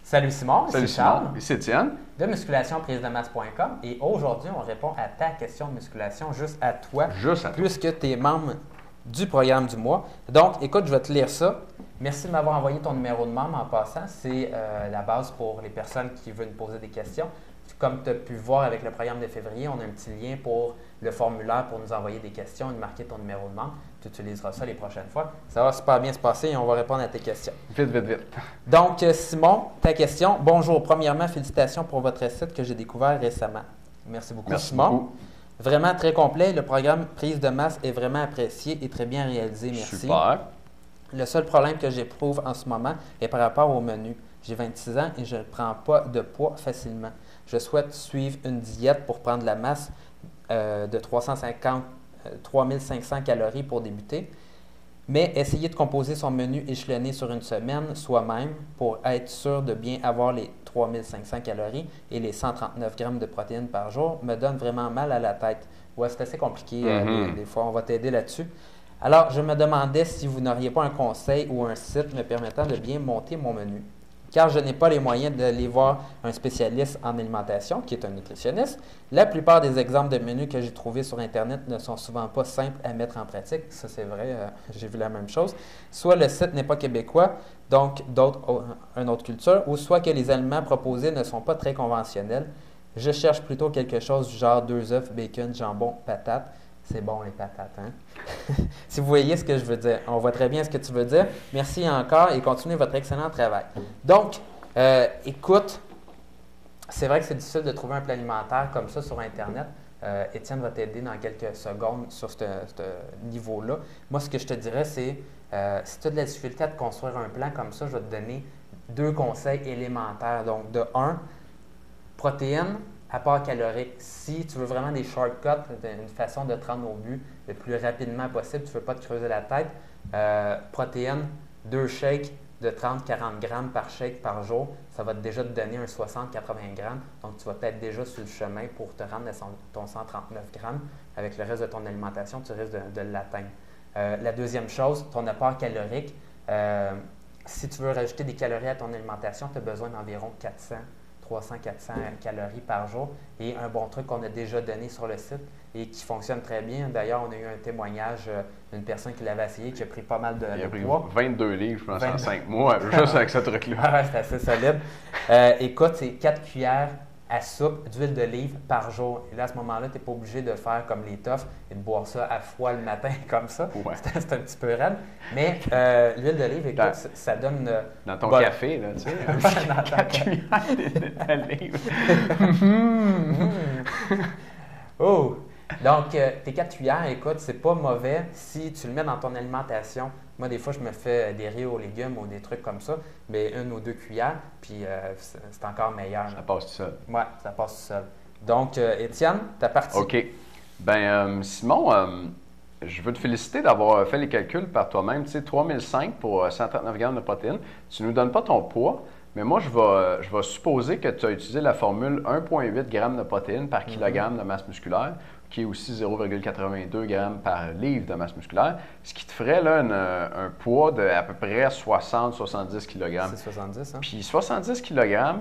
Salut Simon, Salut ici Charles Simon, ici Étienne. de musculationprise-de-masse.com et aujourd'hui, on répond à ta question de musculation, juste à toi, puisque tu es membre du programme du mois. Donc, écoute, je vais te lire ça. Merci de m'avoir envoyé ton numéro de membre en passant. C'est la base pour les personnes qui veulent nous poser des questions. Comme tu as pu voir avec le programme de février, on a un petit lien pour le formulaire pour nous envoyer des questions et marquer ton numéro de membre. Tu utiliseras ça les prochaines fois. Ça va super bien se passer et on va répondre à tes questions. Vite. Donc, Simon, ta question. Bonjour. Premièrement, félicitations pour votre site que j'ai découvert récemment. Merci beaucoup, Simon. Beaucoup. Vraiment très complet. Le programme prise de masse est vraiment apprécié et très bien réalisé. Merci. Super. Le seul problème que j'éprouve en ce moment est par rapport au menu. J'ai 26 ans et je ne prends pas de poids facilement. Je souhaite suivre une diète pour prendre la masse de 3500 calories pour débuter, mais essayer de composer son menu échelonné sur une semaine soi-même pour être sûr de bien avoir les 3500 calories et les 139 grammes de protéines par jour me donne vraiment mal à la tête. Ouais, c'est assez compliqué des fois. On va t'aider là-dessus. Alors, je me demandais si vous n'auriez pas un conseil ou un site me permettant de bien monter mon menu. Car je n'ai pas les moyens d'aller voir un spécialiste en alimentation, qui est un nutritionniste. La plupart des exemples de menus que j'ai trouvés sur Internet ne sont souvent pas simples à mettre en pratique. Ça, c'est vrai, j'ai vu la même chose. Soit le site n'est pas québécois, donc une autre culture, ou soit que les aliments proposés ne sont pas très conventionnels. Je cherche plutôt quelque chose du genre 2 œufs, bacon, jambon, patates. C'est bon, les patates, hein? Si vous voyez ce que je veux dire, on voit très bien ce que tu veux dire. Merci encore et continuez votre excellent travail. Donc, écoute, c'est vrai que c'est difficile de trouver un plan alimentaire comme ça sur Internet. Étienne va t'aider dans quelques secondes sur ce niveau-là. Moi, ce que je te dirais, c'est si tu as de la difficulté à te construire un plan comme ça, je vais te donner 2 conseils élémentaires. Donc, de 1, protéines, apport calorique. Si tu veux vraiment des shortcuts, une façon de te rendre au but le plus rapidement possible, tu ne veux pas te creuser la tête, protéines, 2 shakes de 30-40 grammes par shake par jour, ça va déjà te donner un 60-80 grammes. Donc, tu vas peut-être déjà sur le chemin pour te rendre à ton 139 grammes. Avec le reste de ton alimentation, tu risques de l'atteindre. La deuxième chose, ton apport calorique. Si tu veux rajouter des calories à ton alimentation, tu as besoin d'environ 300-400 calories par jour. Et un bon truc qu'on a déjà donné sur le site et qui fonctionne très bien. D'ailleurs, on a eu un témoignage d'une personne qui l'avait essayé, qui a pris pas mal de poids. 22 livres, je pense, en 5 mois, juste avec ce truc-là. Ah, c'est assez solide. Écoute, c'est 4 cuillères à soupe d'huile d'olive par jour. Et là, à ce moment-là, tu n'es pas obligé de faire comme les toughs et de boire ça à froid le matin comme ça. Ouais. C'est un petit peu raide. Mais l'huile d'olive, écoute, ça donne... dans ton café, là, tu sais. Dans 4 cuillères d'olive. Oh! Donc, tes 4 cuillères, écoute, c'est pas mauvais si tu le mets dans ton alimentation. Moi, des fois, je me fais des riz aux légumes ou des trucs comme ça, mais 1 ou 2 cuillères, puis c'est encore meilleur. Ça passe tout seul. Oui, ça passe tout seul. Donc, Étienne, ta partie. OK. Simon, je veux te féliciter d'avoir fait les calculs par toi-même. Tu sais, 3005 pour 139 grammes de protéines. Tu ne nous donnes pas ton poids, mais moi, je vais supposer que tu as utilisé la formule 1,8 g de protéines par kilogramme de masse musculaire, qui est aussi 0,82 g par livre de masse musculaire, ce qui te ferait là, un poids de à peu près 60-70 kg. C'est 70, hein? Puis 70 kg,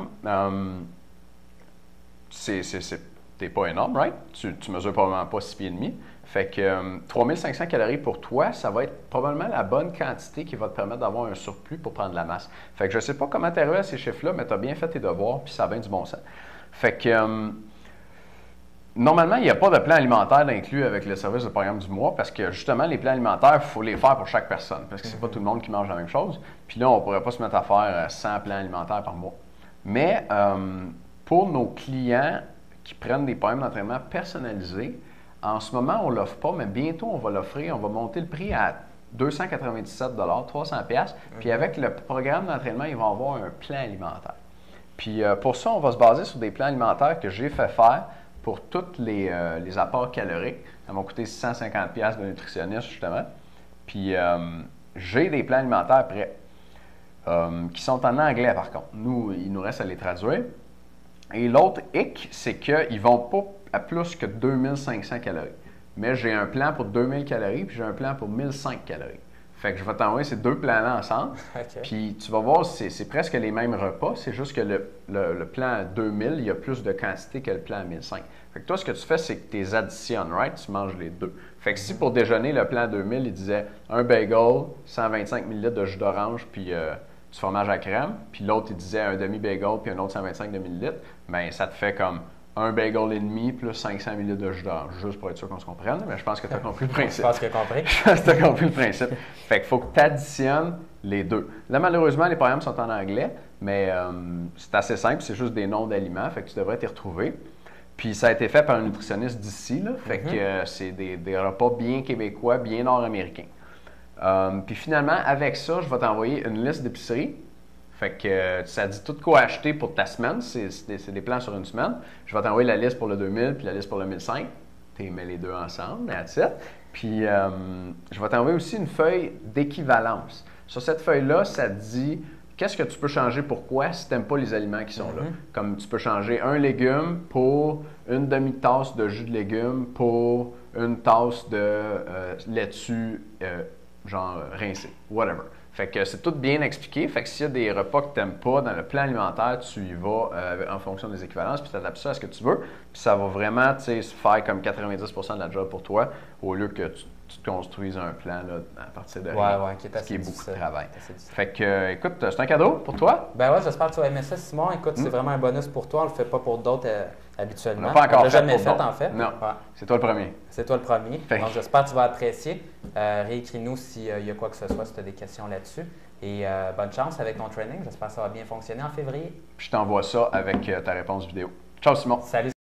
t'es pas énorme, right? Tu mesures probablement pas 6 pieds et demi. Fait que 3500 calories pour toi, ça va être probablement la bonne quantité qui va te permettre d'avoir un surplus pour prendre la masse. Fait que je sais pas comment tu es arrivé à ces chiffres-là, mais tu as bien fait tes devoirs, puis ça a bien du bon sens. Fait que normalement, il n'y a pas de plan alimentaire inclus avec le service de programme du mois parce que justement, les plans alimentaires, il faut les faire pour chaque personne parce que c'est pas tout le monde qui mange la même chose. Puis là, on ne pourrait pas se mettre à faire 100 plans alimentaires par mois. Mais pour nos clients qui prennent des programmes d'entraînement personnalisés, en ce moment, on ne l'offre pas, mais bientôt, on va l'offrir. On va monter le prix à 297 300 Puis avec le programme d'entraînement, ils vont avoir un plan alimentaire. Puis pour ça, on va se baser sur des plans alimentaires que j'ai fait faire pour tous les apports caloriques. Ça m'a coûté 650 de nutritionniste, justement. Puis j'ai des plans alimentaires prêts qui sont en anglais, par contre. Nous, il nous reste à les traduire. Et l'autre hic, c'est qu'ils ne vont pas à plus que 2500 calories. Mais j'ai un plan pour 2000 calories, puis j'ai un plan pour 1005 calories. Fait que je vais t'envoyer ces deux plans-là ensemble. OK. Puis tu vas voir, c'est presque les mêmes repas. C'est juste que le plan à 2000, il y a plus de quantité que le plan à 1005. Fait que toi, ce que tu fais, c'est que tu les additionnes, right? Tu manges les deux. Fait que si pour déjeuner, le plan à 2000, il disait un bagel, 125 ml de jus d'orange, puis du fromage à crème, puis l'autre, il disait un demi-bagel, puis un autre 125 ml, bien, ça te fait comme un bagel et demi plus 500 ml de jus d'orange, juste pour être sûr qu'on se comprenne, mais je pense que tu as compris le principe. Je pense que tu as compris. Je pense que tu as compris le principe. Fait qu'il faut que tu additionnes les deux. Là, malheureusement, les programmes sont en anglais, mais c'est assez simple, c'est juste des noms d'aliments, fait que tu devrais t'y retrouver. Puis ça a été fait par un nutritionniste d'ici, là, fait que c'est des repas bien québécois, bien nord-américains. Puis finalement, avec ça, je vais t'envoyer une liste d'épiceries. Fait que ça dit tout quoi acheter pour ta semaine. C'est des plans sur une semaine. Je vais t'envoyer la liste pour le 2000 puis la liste pour le 1005. Tu mets les deux ensemble, that's it. Puis je vais t'envoyer aussi une feuille d'équivalence. Sur cette feuille-là, ça te dit qu'est-ce que tu peux changer pourquoi si tu n'aimes pas les aliments qui sont là. Comme tu peux changer un légume pour une demi-tasse de jus de légumes pour une tasse de laitue genre rincé, whatever. Fait que c'est tout bien expliqué. Fait que s'il y a des repas que tu n'aimes pas dans le plan alimentaire, tu y vas en fonction des équivalences, puis tu adaptes ça à ce que tu veux. Puis ça va vraiment faire comme 90% de la job pour toi, au lieu que tu te construises un plan là, à partir de rien, qui est ce qui est beaucoup de travail. Difficile. Fait que, écoute, c'est un cadeau pour toi. Ben ouais, j'espère que tu vas aimer ça, Simon. Écoute, c'est vraiment un bonus pour toi. On le fait pas pour d'autres habituellement. On l'a pas encore l'a jamais fait, d'autres. en fait. Non, Ouais. c'est toi le premier. C'est toi le premier. Donc, j'espère que tu vas apprécier. Réécris-nous s'il y a quoi que ce soit, si tu as des questions là-dessus. Et bonne chance avec ton training. J'espère que ça va bien fonctionner en février. Puis je t'envoie ça avec ta réponse vidéo. Ciao, Simon. Salut.